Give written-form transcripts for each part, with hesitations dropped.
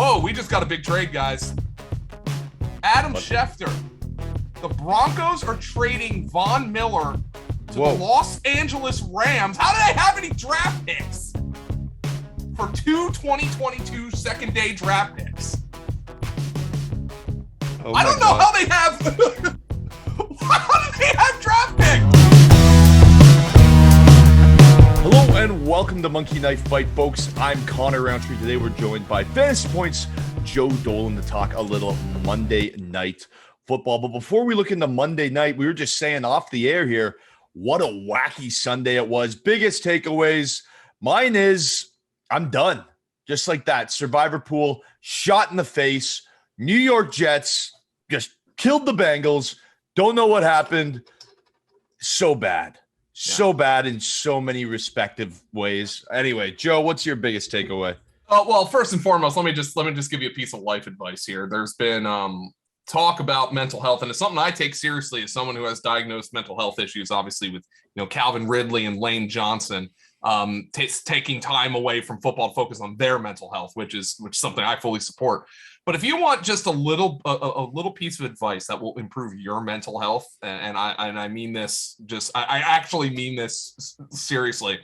Whoa, we just got a big trade, guys. Adam Schefter. The Broncos are trading Von Miller to the Los Angeles Rams. How do they have any draft picks? For two 2022 second-day draft picks. I don't know how they have... How do they have draft picks? Hello and welcome to Monkey Knife Fight, folks. I'm Connor Rowntree. Today we're joined by Fantasy Points Joe Dolan to talk a little Monday Night Football. But before we look into Monday night, we were just saying off the air here, what a wacky Sunday it was. Biggest takeaways. Mine is, I'm done. Just like that. Survivor pool, shot in the face. New York Jets just killed the Bengals. Don't know what happened. So bad. So bad in so many respective ways. Anyway, Joe, what's your biggest takeaway? Well, first and foremost, let me just give you a piece of life advice here. There's been talk about mental health, and it's something I take seriously as someone who has diagnosed mental health issues, obviously with Calvin Ridley and Lane Johnson, taking time away from football to focus on their mental health, which is something I fully support. But if you want just a little piece of advice that will improve your mental health, and I mean this, I actually mean this seriously,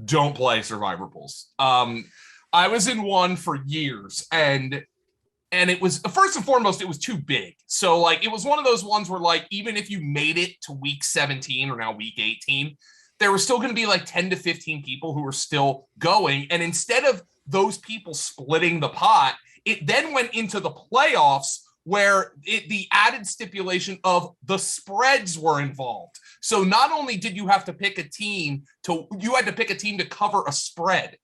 don't play survivor pools. I was in one for years, and it was, first and foremost, it was too big. So like it was one of those ones where like even if you made it to week 17 or now week 18, there were still going to be like 10 to 15 people who were still going, and instead of those people splitting the pot, it then went into the playoffs where the added stipulation of the spreads were involved. So not only did you have to pick a team you had to pick a team to cover a spread,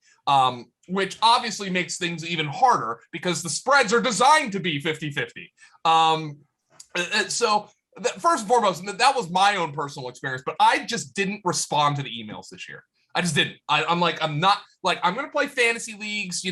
which obviously makes things even harder because the spreads are designed to be 50-50. So first and foremost, that was my own personal experience, but I just didn't respond to the emails this year. I just didn't. I'm going to play fantasy leagues,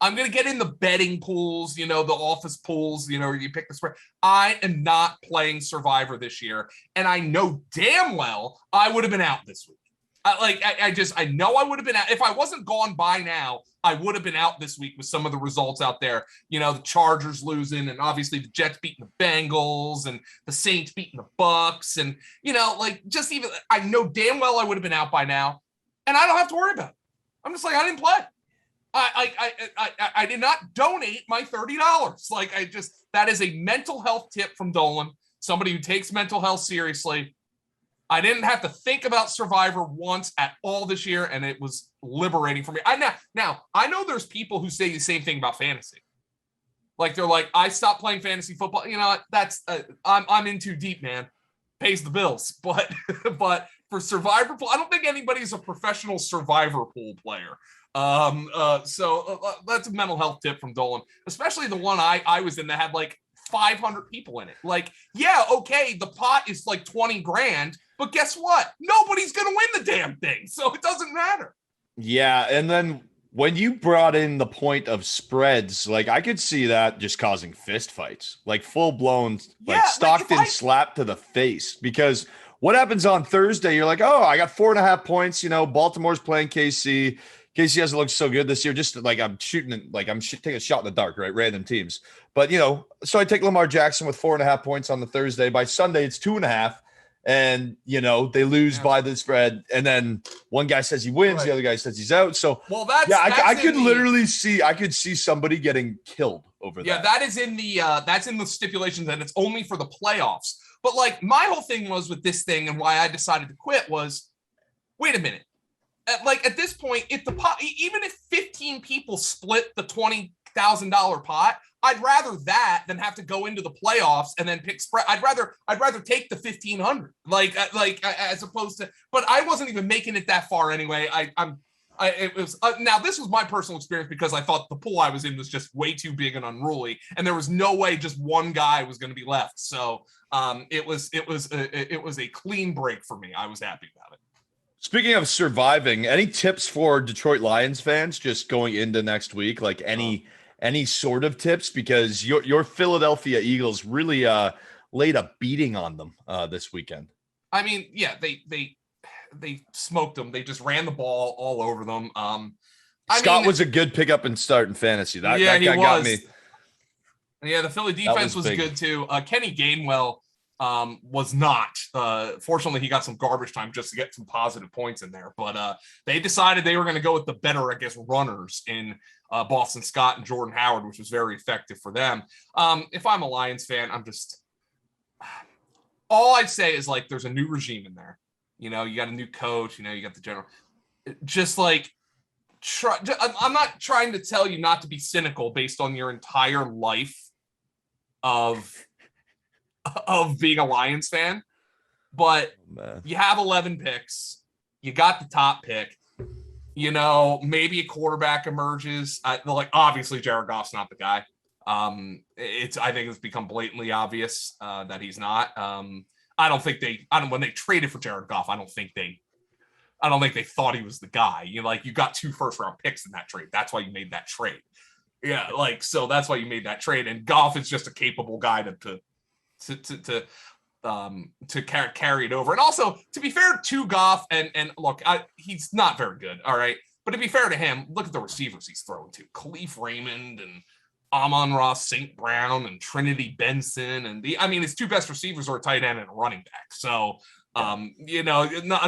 I'm going to get in the betting pools, the office pools, where you pick the spread. I am not playing Survivor this year. And I know damn well I would have been out this week. I know I would have been out. If I wasn't gone by now, I would have been out this week with some of the results out there. The Chargers losing, and obviously the Jets beating the Bengals, and the Saints beating the Bucks. And, I know damn well I would have been out by now. And I don't have to worry about it. I'm just like, I didn't play. I did not donate my $30. That is a mental health tip from Dolan, somebody who takes mental health seriously. I didn't have to think about Survivor once at all this year, and it was liberating for me. Now, I know there's people who say the same thing about fantasy. Like, they're like, I stopped playing fantasy football. That's, I'm in too deep, man. Pays the bills. But for Survivor pool, I don't think anybody's a professional Survivor pool player. So that's a mental health tip from Dolan, especially the one I was in that had like 500 people in it. Like, yeah, okay, the pot is like 20 grand, but guess what? Nobody's going to win the damn thing. So it doesn't matter. Yeah. And then when you brought in the point of spreads, like I could see that just causing fist fights, like full blown, Stockton slap to the face, because what happens on Thursday? You're like, oh, I got 4.5 points. Baltimore's playing KC. KC hasn't looked so good this year. Just like I'm shooting, taking a shot in the dark, right? Random teams. But, so I take Lamar Jackson with 4.5 points on the Thursday. By Sunday, it's 2.5. And, they lose by the spread. And then one guy says he wins. Right. The other guy says he's out. So, I could literally see somebody getting killed over that. Yeah, that's in the stipulations, and it's only for the playoffs. But like my whole thing was with this thing, and why I decided to quit was, wait a minute. At this point, if the pot, even if 15 people split the $20,000 pot, I'd rather that than have to go into the playoffs and then pick spread. I'd rather take the 1,500, as opposed to. But I wasn't even making it that far anyway. It was now this was my personal experience because I thought the pool I was in was just way too big and unruly, and there was no way just one guy was going to be left. So it was a clean break for me. I was happy about it. Speaking of surviving, any tips for Detroit Lions fans just going into next week? Like any sort of tips, because your Philadelphia Eagles really laid a beating on them this weekend. I mean, yeah, they smoked them. They just ran the ball all over them. Scott was a good pickup and start in fantasy. That guy got me. Yeah, the Philly defense was good too. Kenny Gainwell was not. Fortunately, he got some garbage time just to get some positive points in there. But they decided they were going to go with the better, I guess, runners in Boston Scott and Jordan Howard, which was very effective for them. If I'm a Lions fan, all I'd say is like there's a new regime in there. You got a new coach. You got the general. Just like I'm not trying to tell you not to be cynical based on your entire life of being a Lions fan, but you have 11 picks. You got the top pick. Maybe a quarterback emerges. Obviously Jared Goff's not the guy. I think it's become blatantly obvious that he's not. When they traded for Jared Goff, I don't think they thought he was the guy. You got 2 first-round picks in that trade. That's why you made that trade. Yeah, so that's why you made that trade. And Goff is just a capable guy to carry it over. And also, to be fair to Goff, and look, he's not very good, all right? But to be fair to him, look at the receivers he's throwing to. Khalif Raymond and Amon-Ra St. Brown and Trinity Benson. And his 2 best receivers are a tight end and a running back. So, an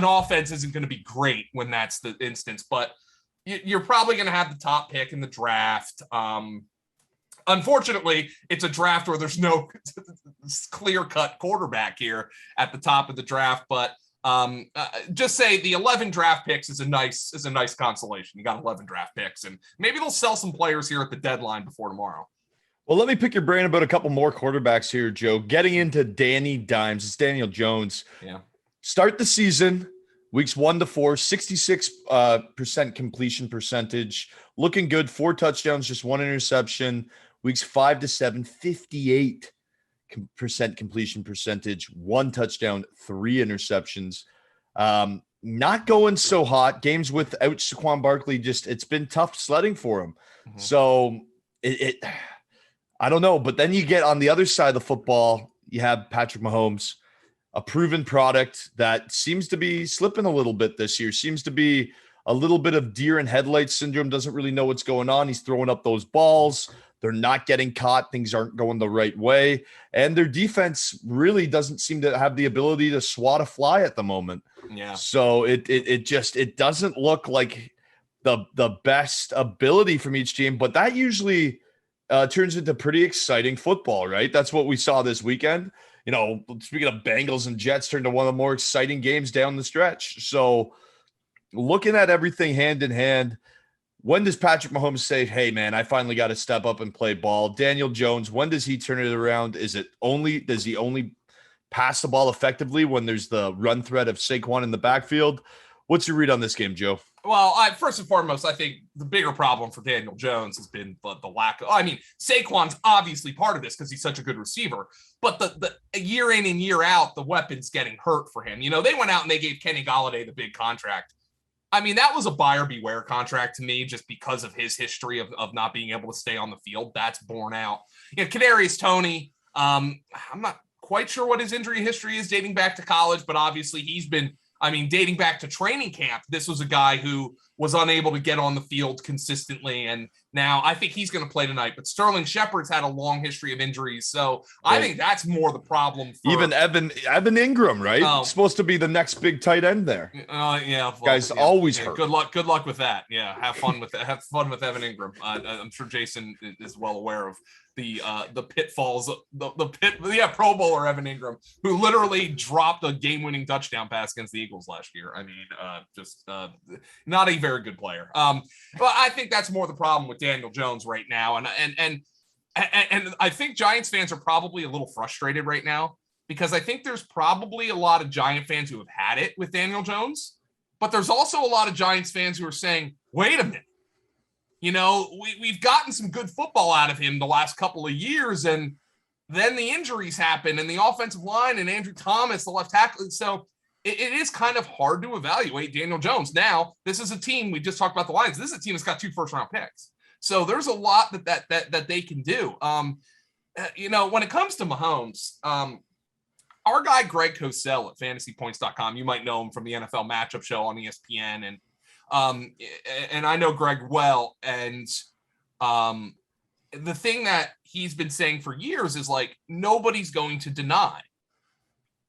offense isn't going to be great when that's the instance. But you're probably going to have the top pick in the draft. Unfortunately, it's a draft where there's no clear-cut quarterback here at the top of the draft. But just say the 11 draft picks is a nice consolation. You got 11 draft picks, and maybe they'll sell some players here at the deadline before tomorrow. Well, let me pick your brain about a couple more quarterbacks here, Joe. Getting into Danny Dimes, it's Daniel Jones. Yeah. Start the season. Weeks 1 to 4, 66% completion percentage. Looking good. 4 touchdowns, just 1 interception. Weeks 5 to 7, 58% completion percentage. 1 touchdown, 3 interceptions. Not going so hot. Games without Saquon Barkley, it's been tough sledding for him. Mm-hmm. So I don't know. But then you get on the other side of the football, you have Patrick Mahomes, a proven product that seems to be slipping a little bit this year, seems to be a little bit of deer in headlights syndrome, doesn't really know what's going on. He's throwing up those balls. They're not getting caught. Things aren't going the right way. And their defense really doesn't seem to have the ability to swat a fly at the moment. Yeah. So it doesn't look like the best ability from each team, but that usually turns into pretty exciting football, right? That's what we saw this weekend. Speaking of Bengals and Jets, turned to one of the more exciting games down the stretch. So looking at everything hand in hand, when does Patrick Mahomes say, hey, man, I finally got to step up and play ball? Daniel Jones, when does he turn it around? Does he only pass the ball effectively when there's the run threat of Saquon in the backfield? What's your read on this game, Joe? Well, first and foremost, I think the bigger problem for Daniel Jones has been the lack of. Saquon's obviously part of this because he's such a good receiver, but the year in and year out, the weapons getting hurt for him. They went out and they gave Kenny Golladay the big contract. That was a buyer beware contract to me just because of his history of not being able to stay on the field. That's borne out. Kadarius Toney, I'm not quite sure what his injury history is dating back to college, but obviously he's been. Dating back to training camp, this was a guy who was unable to get on the field consistently. And now I think he's going to play tonight. But Sterling Shepard's had a long history of injuries. So I think that's more the problem. Even Evan Ingram, right? Supposed to be the next big tight end there. Yeah. Well, Guys always hurt. Good luck with that. Yeah. Have fun with Evan Ingram. I'm sure Jason is well aware of the pitfalls, Pro Bowler Evan Ingram, who literally dropped a game-winning touchdown pass against the Eagles last year. Not a very good player. But I think that's more the problem with Daniel Jones right now. And I think Giants fans are probably a little frustrated right now because I think there's probably a lot of Giant fans who have had it with Daniel Jones, but there's also a lot of Giants fans who are saying, wait a minute. We've gotten some good football out of him the last couple of years, and then the injuries happen, and the offensive line, and Andrew Thomas, the left tackle. So it is kind of hard to evaluate Daniel Jones. Now, this is a team, we just talked about the Lions. This is a team that's got 2 first-round picks. So there's a lot that they can do. When it comes to Mahomes, our guy Greg Cosell at fantasypoints.com, you might know him from the NFL matchup show on ESPN, and And I know Greg well, and the thing that he's been saying for years is like, nobody's going to deny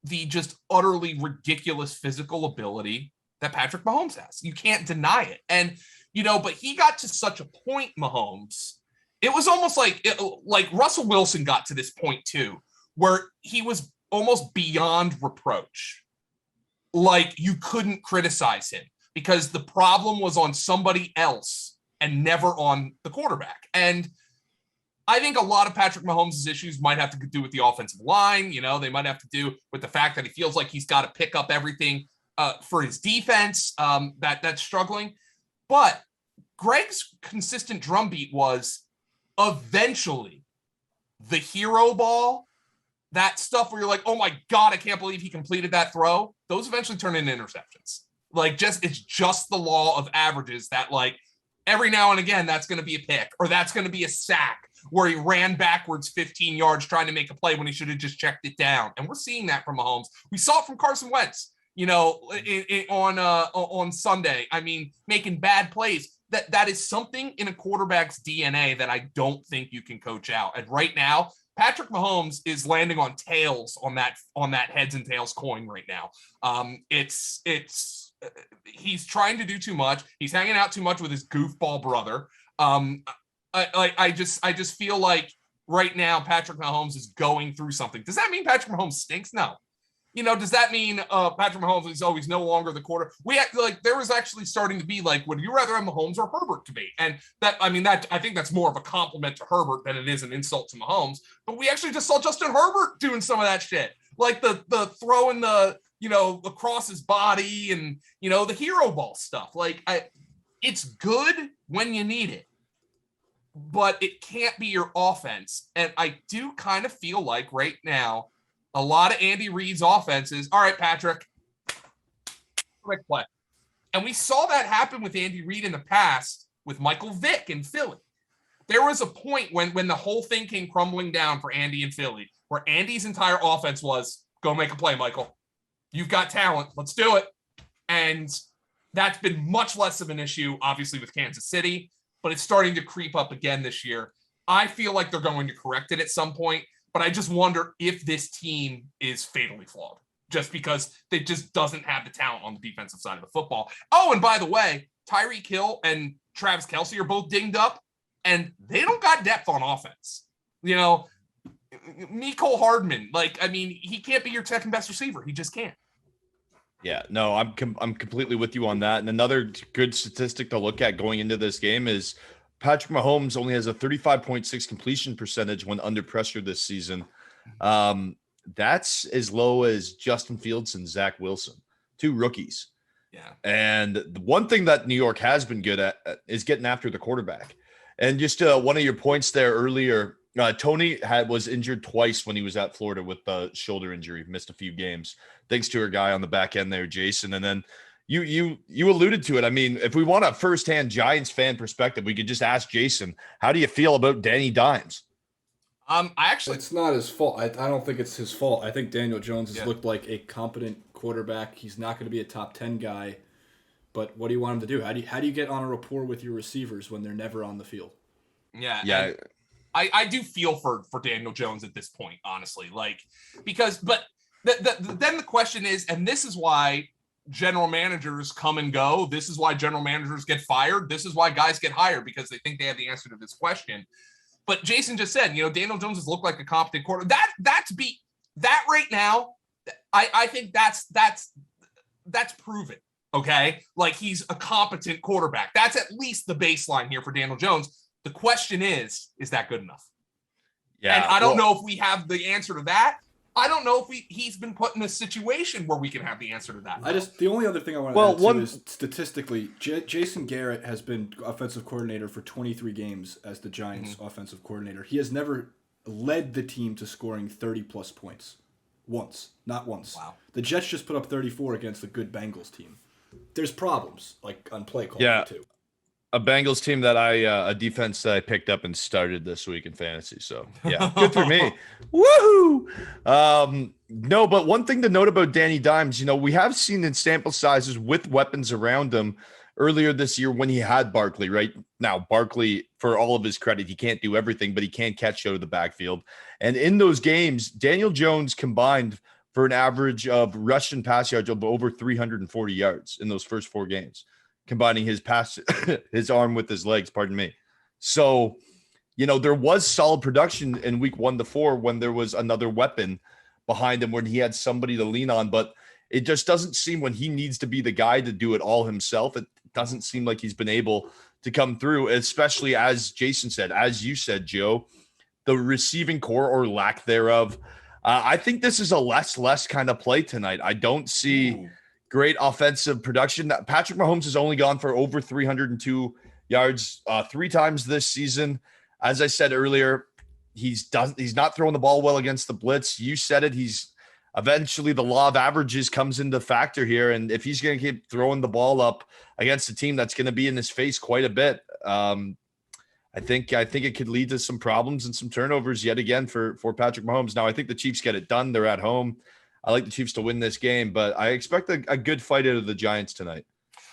the just utterly ridiculous physical ability that Patrick Mahomes has. You can't deny it. And, but he got to such a point, Mahomes, it was almost like Russell Wilson got to this point too, where he was almost beyond reproach. Like, you couldn't criticize him because the problem was on somebody else and never on the quarterback. And I think a lot of Patrick Mahomes' issues might have to do with the offensive line. They might have to do with the fact that he feels like he's got to pick up everything for his defense that's struggling. But Greg's consistent drumbeat was eventually the hero ball, that stuff where you're like, oh my God, I can't believe he completed that throw. Those eventually turn into interceptions. It's just the law of averages that every now and again, that's going to be a pick or that's going to be a sack where he ran backwards 15 yards trying to make a play when he should have just checked it down. And we're seeing that from Mahomes. We saw it from Carson Wentz, on Sunday. I mean, making bad plays. That is something in a quarterback's DNA that I don't think you can coach out. And right now, Patrick Mahomes is landing on tails on that heads and tails coin right now. He's trying to do too much. He's hanging out too much with his goofball brother. I just feel like right now Patrick Mahomes is going through something. Does that mean Patrick Mahomes stinks? No. Does that mean Patrick Mahomes is always no longer the quarter? There was actually starting to be would you rather have Mahomes or Herbert debate? And I think that's more of a compliment to Herbert than it is an insult to Mahomes. But we actually just saw Justin Herbert doing some of that shit, like the throwing the across his body and the hero ball stuff. It's good when you need it, but it can't be your offense. And I do kind of feel like right now, a lot of Andy Reid's offenses, all right, Patrick, quick play. And we saw that happen with Andy Reid in the past with Michael Vick in Philly. There was a point when the whole thing came crumbling down for Andy in Philly, where Andy's entire offense was, go make a play, Michael. You've got talent. Let's do it. And that's been much less of an issue, obviously, with Kansas City, but it's starting to creep up again this year. I feel like they're going to correct it at some point. But I just wonder if this team is fatally flawed just because it just doesn't have the talent on the defensive side of the football. Oh, and by the way, Tyreek Hill and Travis Kelce are both dinged up, and they don't got depth on offense. Mecole Hardman, he can't be your second best receiver. He just can't. Yeah, no, I'm completely with you on that. And another good statistic to look at going into this game is Patrick Mahomes only has a 35.6 completion percentage when under pressure this season. That's as low as Justin Fields and Zach Wilson, two rookies. Yeah. And the one thing that New York has been good at is getting after the quarterback. And just one of your points there earlier, Tony was injured twice when he was at Florida with the shoulder injury, missed a few games, thanks to our guy on the back end there, Jason. And then you alluded to it. I mean, if we want a firsthand Giants fan perspective, we could just ask Jason, how do you feel about Danny Dimes? It's not his fault. I don't think it's his fault. I think Daniel Jones has looked like a competent quarterback. He's not going to be a top 10 guy, but what do you want him to do? How do you get on a rapport with your receivers when they're never on the field? Yeah. I do feel for Daniel Jones at this point, honestly, then the question is, and this is why general managers come and go. This is why general managers get fired. This is why guys get hired, because they think they have the answer to this question. But Jason just said, Daniel Jones has looked like a competent quarterback. That right now, I think that's proven. Okay. He's a competent quarterback. That's at least the baseline here for Daniel Jones. The question is that good enough? Yeah. And I don't know if we have the answer to that. I don't know if he's been put in a situation where we can have the answer to that. The only other thing I want to add to is statistically, Jason Garrett has been offensive coordinator for 23 games as the Giants offensive coordinator. He has never led the team to scoring 30-plus points. Not once. Wow. The Jets just put up 34 against a good Bengals team. There's problems, on play calling, too. A Bengals team that a defense that I picked up and started this week in fantasy. So yeah, good for me. Woohoo! No, but one thing to note about Danny Dimes, we have seen in sample sizes with weapons around him, earlier this year when he had Barkley. Right now, Barkley, for all of his credit, he can't do everything, but he can catch out of the backfield. And in those games, Daniel Jones combined for an average of rush and pass yards of over 340 yards in those first 4 games, combining his pass, his arm with his legs, pardon me. So, there was solid production in week 1 to 4 when there was another weapon behind him when he had somebody to lean on. But it just doesn't seem when he needs to be the guy to do it all himself. It doesn't seem like he's been able to come through, especially as Jason said, as you said, Joe, the receiving core or lack thereof. I think this is a less kind of play tonight. I don't see great offensive production. Patrick Mahomes has only gone for over 302 yards 3 times this season. As I said earlier, he's not throwing the ball well against the blitz. You said it. He's eventually the law of averages comes into factor here. And if he's going to keep throwing the ball up against a team that's going to be in his face quite a bit, I think it could lead to some problems and some turnovers yet again for Patrick Mahomes. Now, I think the Chiefs get it done. They're at home. I like the Chiefs to win this game, but I expect a good fight out of the Giants tonight.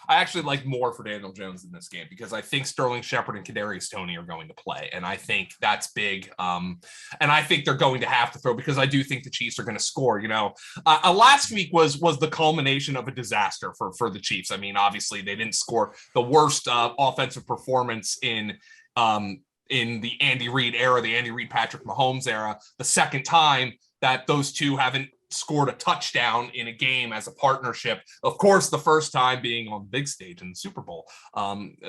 I actually like more for Daniel Jones in this game because I think Sterling Shepard and Kadarius Toney are going to play, and I think that's big. And I think they're going to have to throw because I do think the Chiefs are going to score. Last week was the culmination of a disaster for the Chiefs. I mean, obviously they didn't score. The worst offensive performance in the Andy Reid era, the Andy Reid Patrick Mahomes era, the second time that those two haven't scored a touchdown in a game as a partnership. Of course, the first time being on the big stage in the Super Bowl.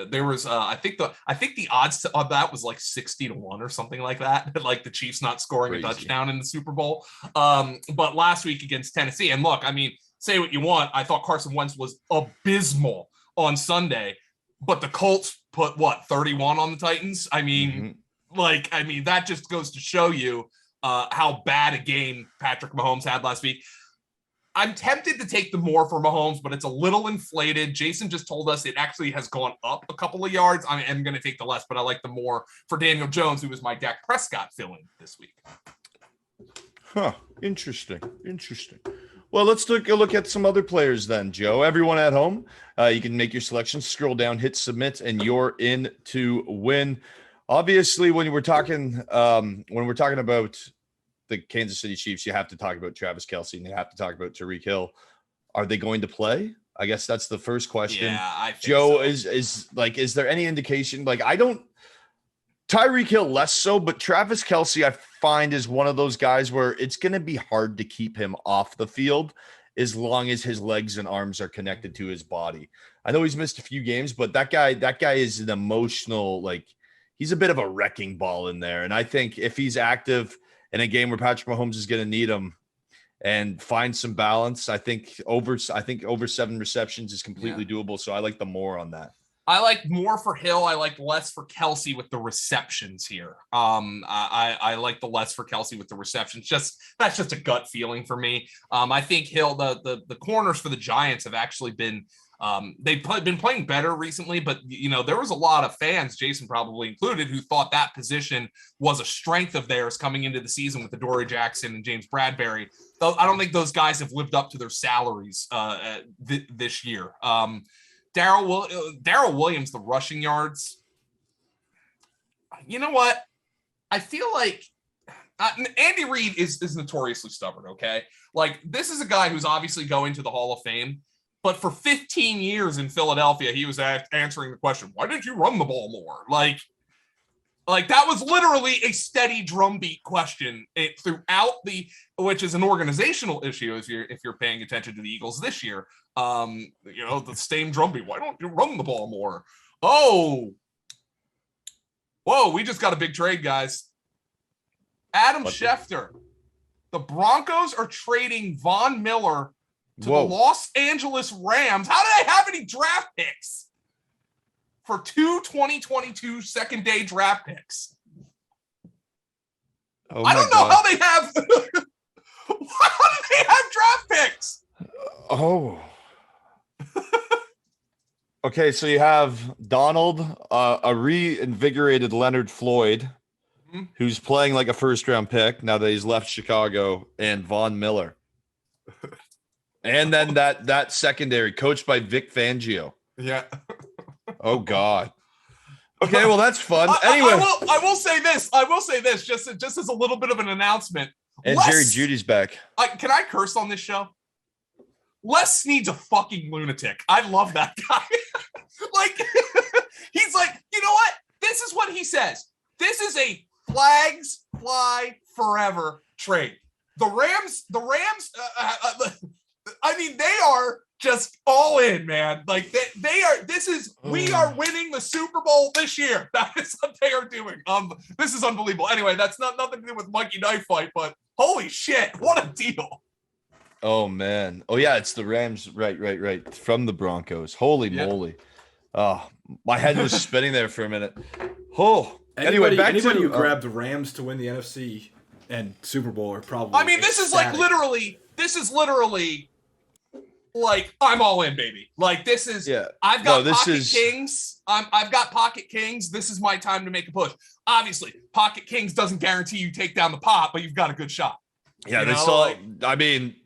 There was I think the odds of that was like 60-1 or something like that, like the Chiefs not scoring Crazy. A touchdown in the Super Bowl. But last week against Tennessee, and look, I mean, say what you want, I thought Carson Wentz was abysmal on Sunday, but the Colts put 31 on the Titans. I mean, that just goes to show you how bad a game Patrick Mahomes had last week. I'm tempted to take the more for Mahomes, but it's a little inflated. Jason just told us it actually has gone up a couple of yards. I am going to take the less, but I like the more for Daniel Jones, who was my Dak Prescott fill-in this week. Interesting. Well, let's take a look at some other players then, Joe. Everyone at home, you can make your selection, scroll down, hit submit, and you're in to win. Obviously, when we're talking about the Kansas City Chiefs, you have to talk about Travis Kelce and you have to talk about Tyreek Hill. Are they going to play? I guess that's the first question. Yeah, I think Joe, so. Is there any indication? Tyreek Hill less so, but Travis Kelce I find is one of those guys where it's going to be hard to keep him off the field as long as his legs and arms are connected to his body. I know he's missed a few games, but that guy is an emotional, he's a bit of a wrecking ball in there. And I think if he's active in a game where Patrick Mahomes is going to need him and find some balance, I think over 7 receptions is completely doable. So I like the more on that. I like more for Hill. I like less for Kelce with the receptions here. I like the less for Kelce with the receptions. That's just a gut feeling for me. I think Hill, the corners for the Giants have actually been they've been playing better recently, but there was a lot of fans, Jason probably included, who thought that position was a strength of theirs coming into the season with Adoree Jackson and James Bradbury. I don't think those guys have lived up to their salaries this year. Darrell Williams, the rushing yards. You know what? I feel like Andy Reid is notoriously stubborn. Okay, this is a guy who's obviously going to the Hall of Fame. But for 15 years in Philadelphia, he was answering the question, why didn't you run the ball more? That was literally a steady drumbeat question throughout which is an organizational issue if you're paying attention to the Eagles this year. The same drumbeat. Why don't you run the ball more? Oh, whoa, we just got a big trade, guys. Adam Schefter. The Broncos are trading Von Miller to the Los Angeles Rams. How do they have any draft picks for 2 2022 second-day draft picks? I don't know how they have. How do they have draft picks? Oh. Okay, so you have Donald, a reinvigorated Leonard Floyd, who's playing like a first-round pick now that he's left Chicago, and Von Miller. And then that secondary, coached by Vic Fangio. Yeah. Oh God. Okay, well that's fun. Anyway, I will say this. I will say this just as a little bit of an announcement. And Jerry Judy's back. Can I curse on this show? Les Snead's a fucking lunatic. I love that guy. Like, he's like, you know what? This is what he says. This is a flags fly forever trade. The Rams. I mean, they are just all in, man. Like they are. We are winning the Super Bowl this year. That is what they are doing. This is unbelievable. Anyway, that's nothing to do with Mikey Knife Fight, but holy shit, what a deal. Oh man. Oh yeah, it's the Rams. Right. From the Broncos. Holy moly. Oh, my head was spinning there for a minute. Oh. Anybody who grabbed the Rams to win the NFC and Super Bowl are probably. I mean, this is literally like I'm all in, baby. Like this is. Yeah. I've got Kings. I've got Pocket Kings. This is my time to make a push. Obviously, Pocket Kings doesn't guarantee you take down the pot, but you've got a good shot. Yeah, I mean,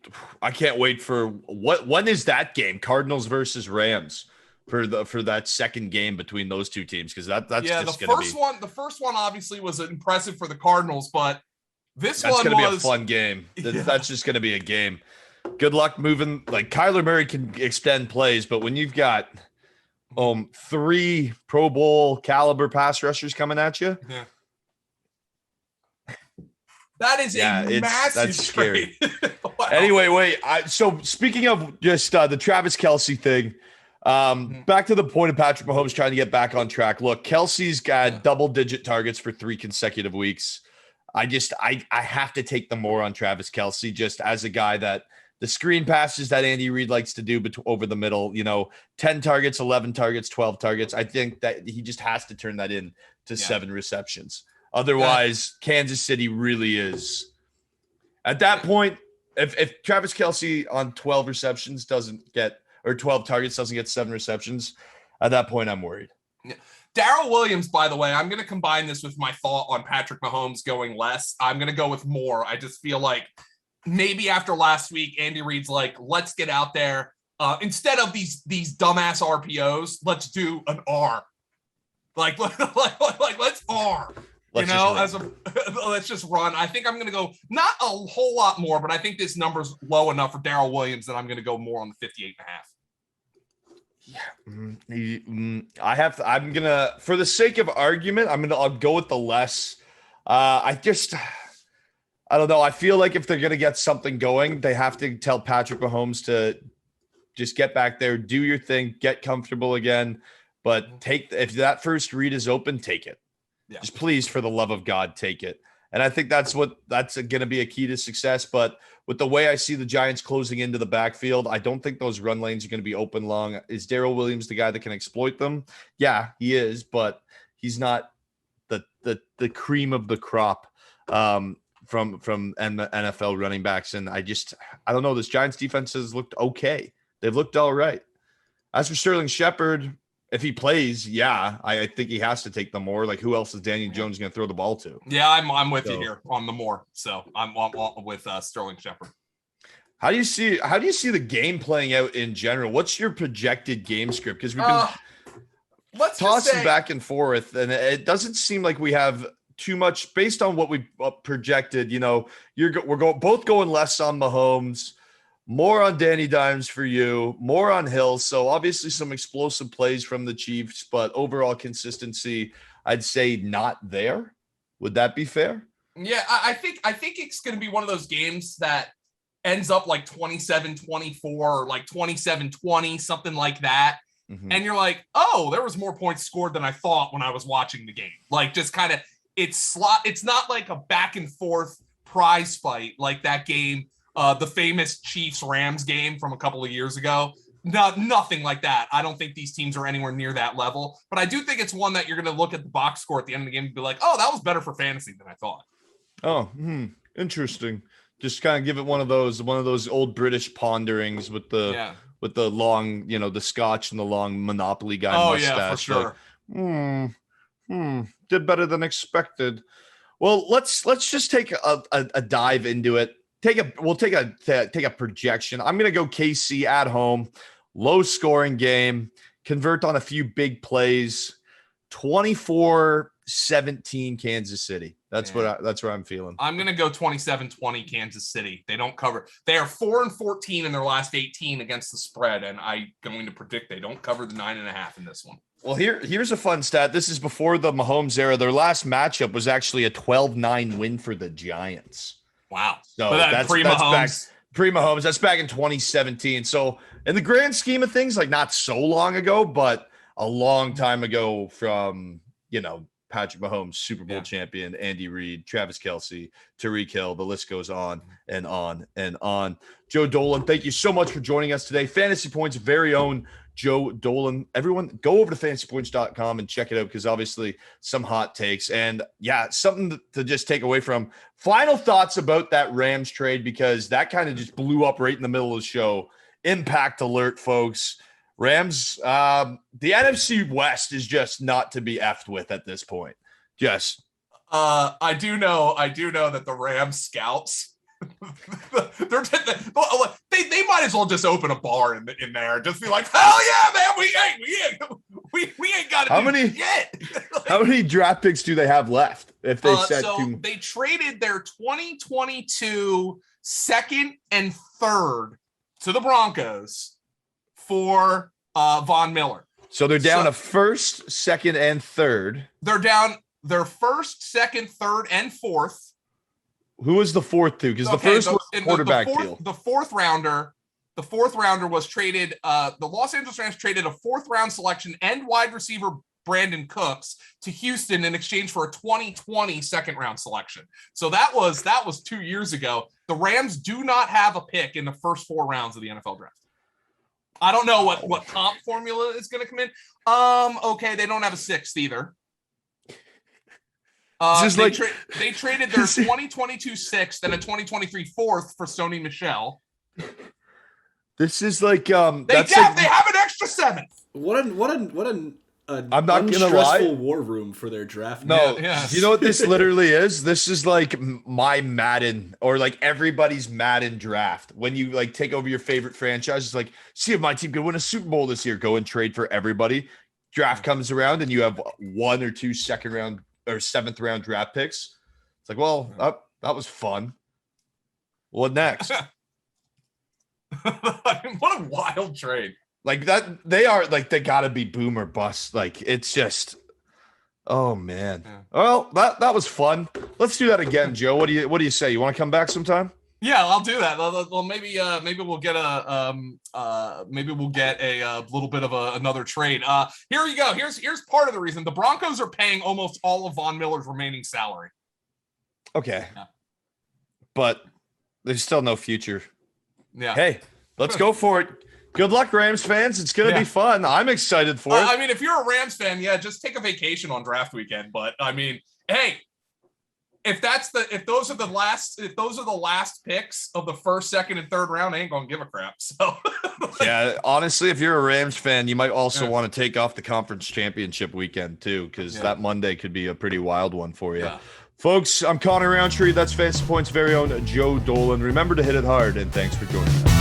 I can't wait for when is that game? Cardinals versus Rams for that second game between those two teams, because that's just the first one obviously was impressive for the Cardinals, but that's going to be a fun game. That's just going to be a game. Good luck moving. Like Kyler Murray can extend plays, but when you've got 3 Pro Bowl caliber pass rushers coming at you. Yeah. That is a massive trade. Wow. Anyway, wait. So speaking of just the Travis Kelce thing, back to the point of Patrick Mahomes trying to get back on track. Look, Kelce's got double-digit targets for 3 consecutive weeks. I have to take the more on Travis Kelce, just as a guy that the screen passes that Andy Reid likes to do over the middle, 10 targets, 11 targets, 12 targets. I think that he just has to turn that in to 7 receptions. Otherwise, Kansas City really is. At that point, if Travis Kelce on 12 receptions doesn't get, or 12 targets doesn't get 7 receptions, at that point, I'm worried. Yeah. Darrell Williams, by the way, I'm going to combine this with my thought on Patrick Mahomes going less. I'm going to go with more. I just feel like maybe after last week, Andy Reid's like, let's get out there. Instead of these dumbass RPOs, let's do an R. Like let's R. Let's just run. I think I'm going to go not a whole lot more, but I think this number's low enough for Darrell Williams that I'm going to go more on the 58.5. Yeah. I'm going to, for the sake of argument, I'll go with the less. I don't know. I feel like if they're going to get something going, they have to tell Patrick Mahomes to just get back there, do your thing, get comfortable again. But if that first read is open, take it. Yeah. Just please, for the love of God, take it. And I think that's going to be a key to success. But with the way I see the Giants closing into the backfield, I don't think those run lanes are going to be open long. Is Darrell Williams the guy that can exploit them? Yeah, he is, but he's not the cream of the crop from NFL running backs. And I don't know. This Giants defense has looked okay. They've looked all right. As for Sterling Shepard, if he plays, I think he has to take the more. Like, who else is Daniel Jones going to throw the ball to? Yeah, I'm with you here on the more. So I'm with Sterling Shepard. How do you see the game playing out in general? What's your projected game script? Because we've been tossing back and forth, and it doesn't seem like we have too much based on what we projected. We're both going less on Mahomes. More on Danny Dimes for you, more on Hill. So obviously some explosive plays from the Chiefs, but overall consistency, I'd say not there. Would that be fair? Yeah, I think it's going to be one of those games that ends up like 27-24 or like 27-20, something like that. Mm-hmm. And you're like, oh, there was more points scored than I thought when I was watching the game. Like, just kind of, it's not like a back and forth prize fight like that game. The famous Chiefs-Rams game from a couple of years ago. Nothing like that. I don't think these teams are anywhere near that level. But I do think it's one that you're going to look at the box score at the end of the game and be like, oh, that was better for fantasy than I thought. Oh, interesting. Just kind of give it one of those old British ponderings with the long, the Scotch and the long Monopoly guy mustache. Yeah, for sure. Like, did better than expected. Well, let's just take a dive into it. We'll take a projection. I'm going to go KC at home, low scoring game. convert on a few big plays. 24-17 Kansas City. That's what I'm feeling. I'm going to go 27-20 Kansas City. They don't cover. They are 4-14 in their last 18 against the spread, and I'm going to predict they don't cover the 9.5 in this one. Well, here's a fun stat. This is before the Mahomes era. Their last matchup was actually a 12-9 win for the Giants. Wow. So that's pre-Mahomes. Pre-Mahomes. That's back in 2017. So in the grand scheme of things, like not so long ago, but a long time ago from, Patrick Mahomes, Super Bowl champion, Andy Reid, Travis Kelce, Tyreek Hill. The list goes on and on and on. Joe Dolan, thank you so much for joining us today. Fantasy Points' very own Joe Dolan. Everyone, go over to fantasypoints.com and check it out because obviously some hot takes. And something to just take away from. Final thoughts about that Rams trade because that kind of just blew up right in the middle of the show. Impact alert, folks. Rams, the NFC West is just not to be effed with at this point. Just, I do know that the Rams scouts, they might as well just open a bar in there, just be like, hell yeah, man, we ain't got to do shit. How many draft picks do they have left? If they they traded their 2022 second and third to the Broncos for Von Miller. So they're down a first, second, and third. They're down their first, second, third, and fourth. Who was the fourth to? Because the first was the quarterback deal. The fourth rounder was traded. The Los Angeles Rams traded a fourth round selection and wide receiver Brandon Cooks to Houston in exchange for a 2020 second round selection. So that was 2 years ago. The Rams do not have a pick in the first 4 rounds of the NFL draft. I don't know what comp formula is going to come in. Okay, they don't have a 6th either. They traded their 2022 6th and a 2023 4th for Sony Michel. This is like they have an extra 7th. What I'm not gonna lie. War room for their draft. No, you know what this literally is? This is like my Madden or like everybody's Madden draft. When you like take over your favorite franchise, it's like, see if my team could win a Super Bowl this year. Go and trade for everybody. Draft comes around and you have 1 or 2 second round or 7th round draft picks. It's like, well, that was fun. What next? What a wild trade. Like that, they gotta be boom or bust. Like it's just, oh man. Yeah. Well, that was fun. Let's do that again, Joe. What do you say? You want to come back sometime? Yeah, I'll do that. Well, maybe we'll get a little bit of another trade. Here you go. Here's part of the reason the Broncos are paying almost all of Von Miller's remaining salary. Okay, but there's still no future. Yeah. Hey, let's go for it. Good luck, Rams fans. It's going to be fun. I'm excited for it. I mean, if you're a Rams fan, just take a vacation on draft weekend. But I mean, hey, if those are the last picks of the first, second, and third round, I ain't gonna give a crap. So yeah, honestly, if you're a Rams fan, you might also want to take off the conference championship weekend too, because that Monday could be a pretty wild one for you. Yeah. Folks, I'm Connor Rowntree. That's Fantasy Point's very own Joe Dolan. Remember to hit it hard, and thanks for joining us.